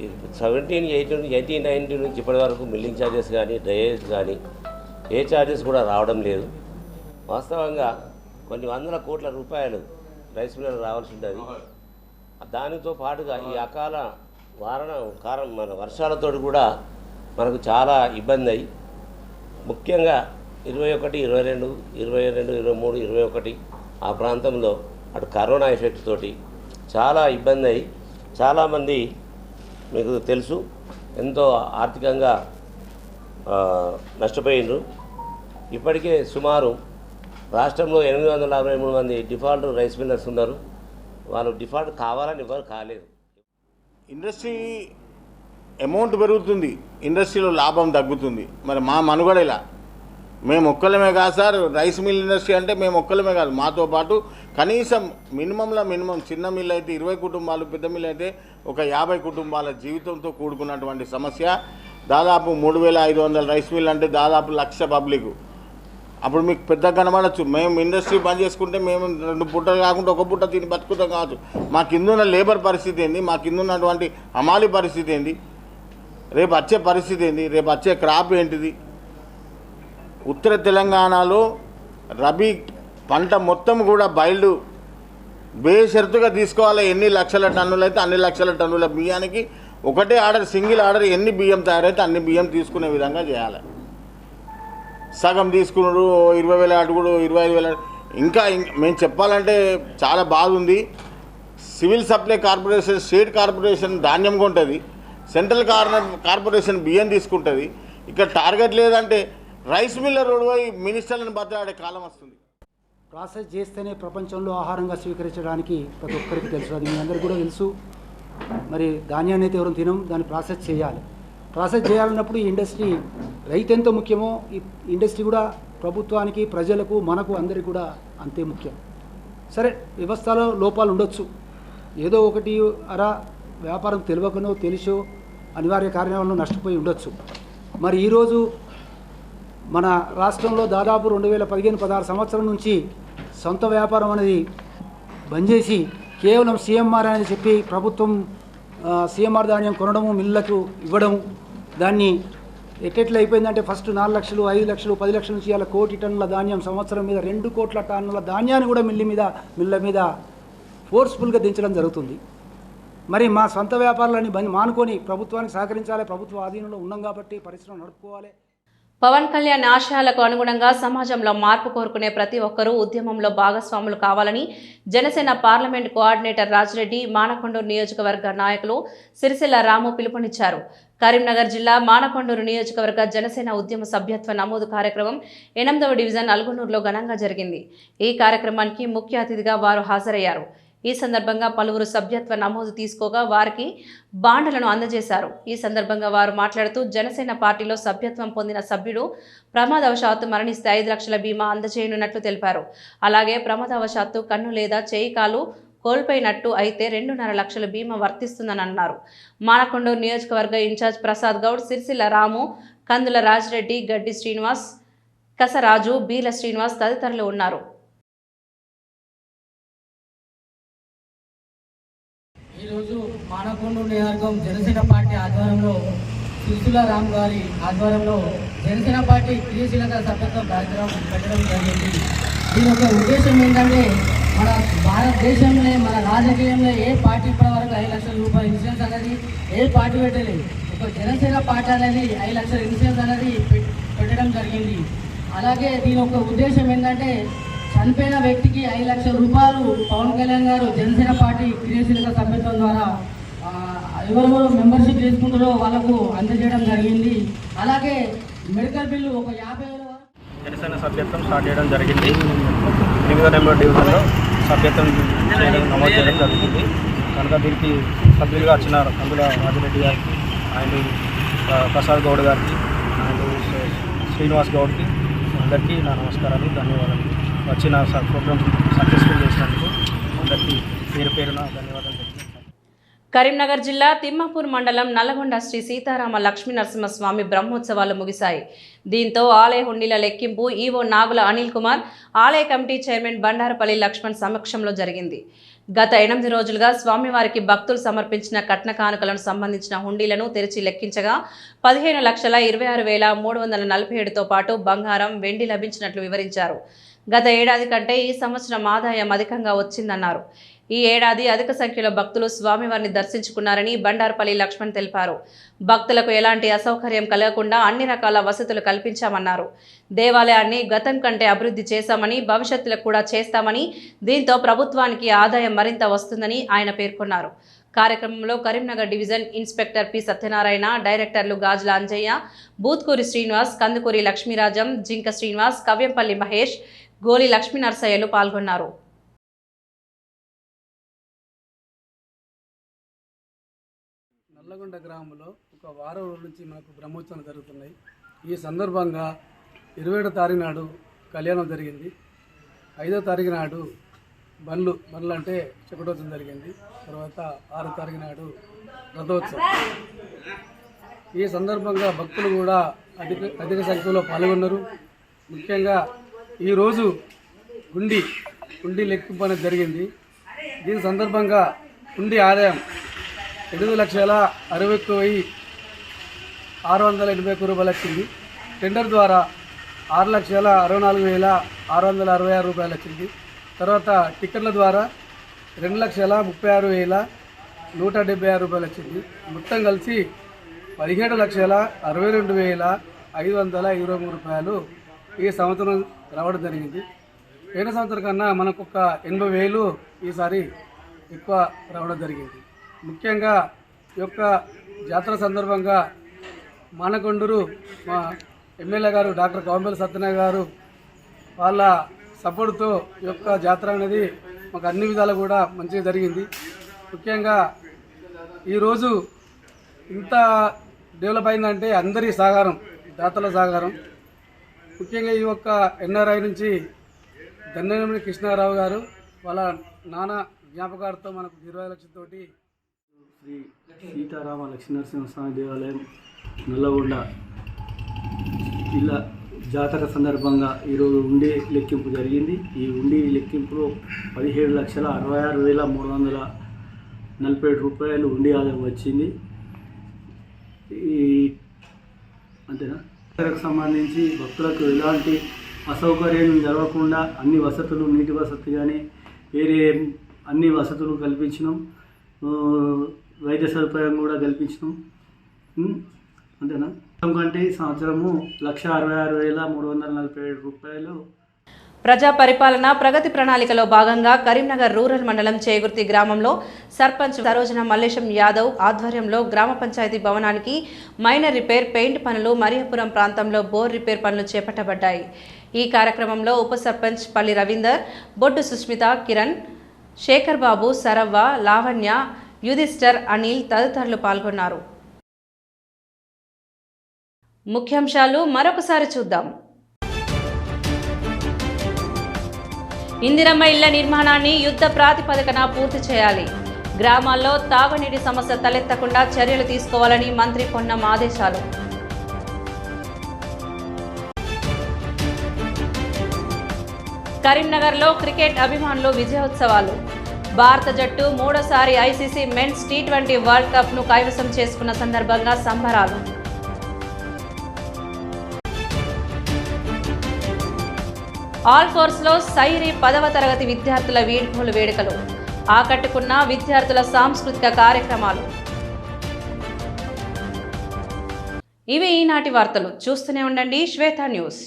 1890 నుంచి ఇప్పటి వరకు మిల్లింగ్ ఛార్జెస్ కానీ, డ్రైయేజ్ కానీ ఏ ఛార్జెస్ కూడా రావడం లేదు. వాస్తవంగా కొన్ని వందల కోట్ల రూపాయలు రైస్ మిల్లర్ రావాల్సి ఉంటుంది. దానితో పాటుగా ఈ అకాల మన వర్షాలతో కూడా మనకు చాలా ఇబ్బంది అయ్యి, ముఖ్యంగా 21, 22, 23, 21 ఆ ప్రాంతంలో అటు కరోనా ఎఫెక్ట్ తోటి చాలా ఇబ్బంది అయ్యి చాలామంది మీకు తెలుసు ఎంతో ఆర్థికంగా నష్టపోయినరు. ఇప్పటికే సుమారు రాష్ట్రంలో 843 మంది డిఫాల్ట్ రైస్ మిల్లర్స్ ఉన్నారు. వాళ్ళు డిఫాల్ట్ కావాలని ఎవరు కాలేదు. ఇండస్ట్రీ అమౌంట్ పెరుగుతుంది, ఇండస్ట్రీలో లాభం తగ్గుతుంది. మరి మా మనుగడ ఇలా మేము ఒక్కలమే కాదు సార్. రైస్ మిల్ ఇండస్ట్రీ అంటే మేము ఒక్కలమే కాదు, మాతో పాటు కనీసం మినిమం చిన్న మిల్ అయితే 20 కుటుంబాలు, పెద్ద మిల్ అయితే ఒక 50 కుటుంబాల జీవితంతో కూడుకున్నటువంటి సమస్య. దాదాపు 3500 రైస్ మిల్ అంటే దాదాపు 1,00,000 పబ్లిక్. అప్పుడు మీకు పెద్ద కనబడచ్చు. మేము ఇండస్ట్రీ బంద్ చేసుకుంటే మేము 2 పూటలు కాకుండా 1 పూట తిని బతుకుతాం కావచ్చు. మా కింద ఉన్న లేబర్ పరిస్థితి ఏంది, మా కింద ఉన్నటువంటి హమాలి పరిస్థితి ఏంది, రేపు వచ్చే పరిస్థితి ఏంది, రేపు వచ్చే క్రాప్ ఏంటిది. ఉత్తర తెలంగాణలో రబీ పంట మొత్తం కూడా బయలు బేషరతుగా తీసుకోవాలి. ఎన్ని లక్షల టన్నులు అయితే అన్ని లక్షల టన్నుల బియ్యానికి ఒకటే ఆర్డర్, సింగిల్ ఆర్డర్, ఎన్ని బియ్యం తయారైతే అన్ని బియ్యం తీసుకునే విధంగా చేయాలి. సగం తీసుకున్నాడు 20,000 అడుగుడు 25,000. ఇంకా మేము చెప్పాలంటే చాలా బాగుంది. Civil supply corporation, state corporation ధాన్యం కొంటుంది, సెంట్రల్ కార్పొరేషన్ బియ్యం తీసుకుంటుంది. ఇక్కడ టార్గెట్ లేదంటే రైస్ మిల్లర్ పోయి మినిస్టర్లను బతలాడే కాలం వస్తుంది. ప్రాసెస్ చేస్తేనే ప్రపంచంలో ఆహారంగా స్వీకరించడానికి ప్రతి ఒక్కరికి తెలుసు, అది మీ అందరికీ కూడా తెలుసు. మరి ధాన్యాన్ని అయితే ఎవరు తినం, దాన్ని ప్రాసెస్ చేయాలి. ప్రాసెస్ చేయాలన్నప్పుడు ఈ ఇండస్ట్రీ రైతు ఎంతో ముఖ్యమో ఈ ఇండస్ట్రీ కూడా ప్రభుత్వానికి, ప్రజలకు, మనకు అందరికీ కూడా అంతే ముఖ్యం. సరే, వ్యవస్థలో లోపాలు ఉండొచ్చు, ఏదో ఒకటి అరా వ్యాపారం తెలియకనో తెలిసో అనివార్య కారణాలను నష్టపోయి ఉండొచ్చు. మరి ఈరోజు మన రాష్ట్రంలో దాదాపు 2015-16 సంవత్సరం నుంచి సొంత వ్యాపారం అనేది బంద్ చేసి కేవలం సిఎంఆర్ అని చెప్పి ప్రభుత్వం సిఎంఆర్ ధాన్యం కొనడము, మిల్లులకు ఇవ్వడము, దాన్ని ఎట్టెట్లు అయిపోయిందంటే ఫస్ట్ 4 లక్షలు, 5 లక్షలు, 10 లక్షల నుంచి అలా 1 కోటి టన్నుల ధాన్యం సంవత్సరం మీద 2 కోట్ల టన్నుల ధాన్యాన్ని కూడా మిల్ల మీద ఫోర్స్ఫుల్గా దించడం జరుగుతుంది. మరి మా సొంత వ్యాపారాలని మానుకొని ప్రభుత్వానికి సహకరించాలి, ప్రభుత్వ ఆధీనంలో ఉన్నాం కాబట్టి పరిశ్రమ నడుపుకోవాలి. పవన్ కళ్యాణ్ ఆశయాలకు అనుగుణంగా సమాజంలో మార్పు కోరుకునే ప్రతి ఒక్కరూ ఉద్యమంలో భాగస్వాములు కావాలని జనసేన పార్లమెంట్ కోఆర్డినేటర్ రాజిరెడ్డి, మానకొండూరు నియోజకవర్గ నాయకులు సిరిసిల్ల రాము పిలుపునిచ్చారు. కరీంనగర్ జిల్లా మానకొండూరు నియోజకవర్గ జనసేన ఉద్యమ సభ్యత్వ నమోదు కార్యక్రమం 8వ డివిజన్ అల్గునూరులో ఘనంగా జరిగింది. ఈ కార్యక్రమానికి ముఖ్య అతిథిగా వారు హాజరయ్యారు. ఈ సందర్భంగా పలువురు సభ్యత్వ నమోదు తీసుకోగా వారికి బాండ్లను అందజేశారు. ఈ సందర్భంగా వారు మాట్లాడుతూ జనసేన పార్టీలో సభ్యత్వం పొందిన సభ్యుడు ప్రమాదవశాత్తు మరణిస్తే 5 లక్షల బీమా అందజేయనున్నట్లు తెలిపారు. అలాగే ప్రమాదవశాత్తు కన్ను లేదా చేయి కాలు కోల్పోయినట్టు అయితే 2.5 లక్షల బీమా వర్తిస్తుందని అన్నారు. మానకొండూరు నియోజకవర్గ ఇన్ఛార్జ్ ప్రసాద్ గౌడ్, సిరిసిల్ల రాము, కందుల రాజిరెడ్డి, గడ్డి శ్రీనివాస్, కసరాజు, బీల శ్రీనివాస్ తదితరులు ఉన్నారు. ఈరోజు మానకొండూరు నియోజకవర్గం జనసేన పార్టీ ఆధ్వర్యంలో సిరిసిల్ల రామ్ గారి ఆధ్వర్యంలో జనసేన పార్టీ క్రియాశీలక సభ్యత్వం కార్యక్రమం పెట్టడం జరిగింది. దీని యొక్క ఉద్దేశం ఏంటంటే మన భారతదేశంలో మన రాజకీయంలో ఏ పార్టీ ఇప్పటివరకు 5 లక్షల రూపాయల ఇన్సూరెన్స్ అనేది ఏ పార్టీ పెట్టలేదు. ఒక జనసేన పార్టీ అనేది 5 లక్షల ఇన్సూరెన్స్ అనేది పెట్టడం జరిగింది. అలాగే దీని యొక్క ఉద్దేశం ఏంటంటే చనిపోయిన వ్యక్తికి 5 లక్షల రూపాయలు పవన్ కళ్యాణ్ గారు జనసేన పార్టీ క్రియాశీలక సభ్యత్వం ద్వారా ఎవరెవరు మెంబర్షిప్ చేసుకుంటారో వాళ్ళకు అందజేయడం జరిగింది. అలాగే మెడికల్ బిల్లు ఒక 50,000 జనసేన సభ్యత్వం స్టార్ట్ చేయడం జరిగింది. 8వ డివిజన్లో సభ్యత్వం నమోదు చేయడం జరుగుతుంది. కనుక దీనికి సభ్యులుగా వచ్చిన కందుల రాజిరెడ్డి గారికి, అండ్ ప్రసాద్ గౌడ్ గారికి, అండ్ శ్రీనివాస్ గౌడ్కి అందరికీ నా నమస్కారాలు, ధన్యవాదాలు. వచ్చిన ప్రోగ్రామ్ సక్సెస్ఫుల్ చేసినందుకు అందరికీ పేరు పేరున ధన్యవాదాలు. కరీంనగర్ జిల్లా తిమ్మాపూర్ మండలం నల్లగొండ శ్రీ సీతారామ లక్ష్మీ నరసింహస్వామి బ్రహ్మోత్సవాలు ముగిశాయి. దీంతో ఆలయ హుండీల లెక్కింపు ఈవో నాగుల అనిల్ కుమార్, ఆలయ కమిటీ చైర్మన్ బండారపల్లి లక్ష్మణ్ సమక్షంలో జరిగింది. గత 8 రోజులుగా స్వామివారికి భక్తులు సమర్పించిన కట్న కానుకలను సంబంధించిన హుండీలను తెరిచి లెక్కించగా 15,26,347తో పాటు బంగారం, వెండి లభించినట్లు వివరించారు. గత ఏడాది కంటే ఈ సంవత్సరం ఆదాయం అధికంగా వచ్చిందన్నారు. ఈ ఏడాది అధిక సంఖ్యలో భక్తులు స్వామివారిని దర్శించుకున్నారని బండారపల్లి లక్ష్మణ్ తెలిపారు. భక్తులకు ఎలాంటి అసౌకర్యం కలగకుండా అన్ని రకాల వసతులు కల్పించామన్నారు. దేవాలయాన్ని గతం కంటే అభివృద్ధి చేశామని, భవిష్యత్తులో కూడా చేస్తామని, దీంతో ప్రభుత్వానికి ఆదాయం మరింత వస్తుందని ఆయన పేర్కొన్నారు. కార్యక్రమంలో Karimnagar division inspector P Satyanarayana, డైరెక్టర్లు గాజుల అంజయ్య, బూత్కూరి శ్రీనివాస్, కందుకూరి లక్ష్మీరాజం, జింక శ్రీనివాస్, కవ్యంపల్లి మహేష్, గోలి లక్ష్మీ నరసయ్యలు పాల్గొన్నారు. నల్లగొండ గ్రామంలో ఒక వారం రోజుల నుంచి మనకు బ్రహ్మోత్సవాలు జరుగుతున్నాయి. ఈ సందర్భంగా 27వ తారీఖు నాడు కళ్యాణం జరిగింది. 5వ తారీఖు నాడు బండ్లు అంటే చెప్పటోత్సవం జరిగింది. తర్వాత 6వ తారీఖు నాడు రథోత్సవం. ఈ సందర్భంగా భక్తులు కూడా అధిక సంఖ్యలో పాల్గొన్నారు. ముఖ్యంగా ఈరోజు హుండీ లెక్కింపు అనేది జరిగింది. దీని సందర్భంగా హుండీ ఆదాయం 8,61,681 రూపాయలు వచ్చింది. టెండర్ ద్వారా 6,64,666 రూపాయలు వచ్చింది. తర్వాత టికెట్ల ద్వారా 2,36,176 రూపాయలు వచ్చింది. మొత్తం కలిసి 17,62,523 రూపాయలు ఈ సంవత్సరం రావడం జరిగింది. పోయిన సంవత్సరం కన్నా మనకు ఒక 80,000 ఈసారి ఎక్కువ రావడం జరిగింది. ముఖ్యంగా ఈ యొక్క జాతర సందర్భంగా మానకొండూరు మా ఎమ్మెల్యే గారు డాక్టర్ కోంబెల్లి సత్యనారాయణ గారు వాళ్ళ సపోర్టుతో ఈ యొక్క జాతర అనేది మాకు అన్ని విధాలు కూడా మంచిగా జరిగింది. ముఖ్యంగా ఈరోజు ఇంత డెవలప్ అయిందంటే అందరి సహకారం, దాతల సహకారం. ముఖ్యంగా ఈ యొక్క ఎన్ఆర్ఐ నుంచి గన్నెనమని కృష్ణారావు గారు వాళ్ళ నాన్న జ్ఞాపకార్థం మనకు 20 లక్షలతోటి శ్రీ సీతారామ లక్ష్మీనరసింహస్వామి దేవాలయం నల్లగొండ జిల్లా జాతర సందర్భంగా ఈరోజు ఉండి లెక్కింపు జరిగింది. ఈ ఉండి లెక్కింపులో 17,66,347 రూపాయలు ఉండి ఆదాయం వచ్చింది. ఈ అంతేనా? జాతరకు సంబంధించి భక్తులకు ఎలాంటి అసౌకర్యం జరగకుండా అన్ని వసతులు, నీటి వసతి కానీ వేరే అన్ని వసతులు కల్పించినాం. వైద్య సదుపాయం కూడా కల్పించినాం. అంతేనా? కంటే ఈ సంవత్సరము 166,347 రూపాయలు. ప్రజా పరిపాలన ప్రగతి ప్రణాళికలో భాగంగా కరీంనగర్ రూరల్ మండలం చేగుర్తి గ్రామంలో సర్పంచ్ సరోజన మల్లేశం యాదవ్ ఆధ్వర్యంలో గ్రామ పంచాయతీ భవనానికి మైనర్ రిపేర్, పెయింట్ పనులు, మరియపురం ప్రాంతంలో బోర్ రిపేర్ పనులు చేపట్టబడ్డాయి. ఈ కార్యక్రమంలో ఉప సర్పంచ్ పల్లి రవీందర్, బొడ్డు సుస్మిత, కిరణ్, శేఖర్ బాబు, సరవ్వ, లావణ్య, యుధిష్ఠర్, అనిల్ తదితరులు పాల్గొన్నారు. ముఖ్యాంశాలు మరొకసారి చూద్దాం. ఇందిరమ్మ ఇళ్ల నిర్మాణాన్ని యుద్ధ ప్రాతిపదికన పూర్తి చేయాలి. గ్రామాల్లో తాగునీటి సమస్య తలెత్తకుండా చర్యలు తీసుకోవాలని మంత్రి పొన్నం ఆదేశాలు. కరీంనగర్లో క్రికెట్ అభిమానులు విజయోత్సవాలు. భారత జట్టు మూడోసారి ఐసీసీ మెన్స్ T20 వరల్డ్ కప్ను కైవసం చేసుకున్న సందర్భంగా సంబరాలు. ఆల్ ఫోర్స్లో సైరి 10వ తరగతి విద్యార్థుల వీడ్కోలు వేడుకలు. ఆకట్టుకున్న విద్యార్థుల సాంస్కృతిక కార్యక్రమాలు. ఇవి ఈనాటి వార్తలు. చూస్తూనే ఉండండి శ్వేత న్యూస్.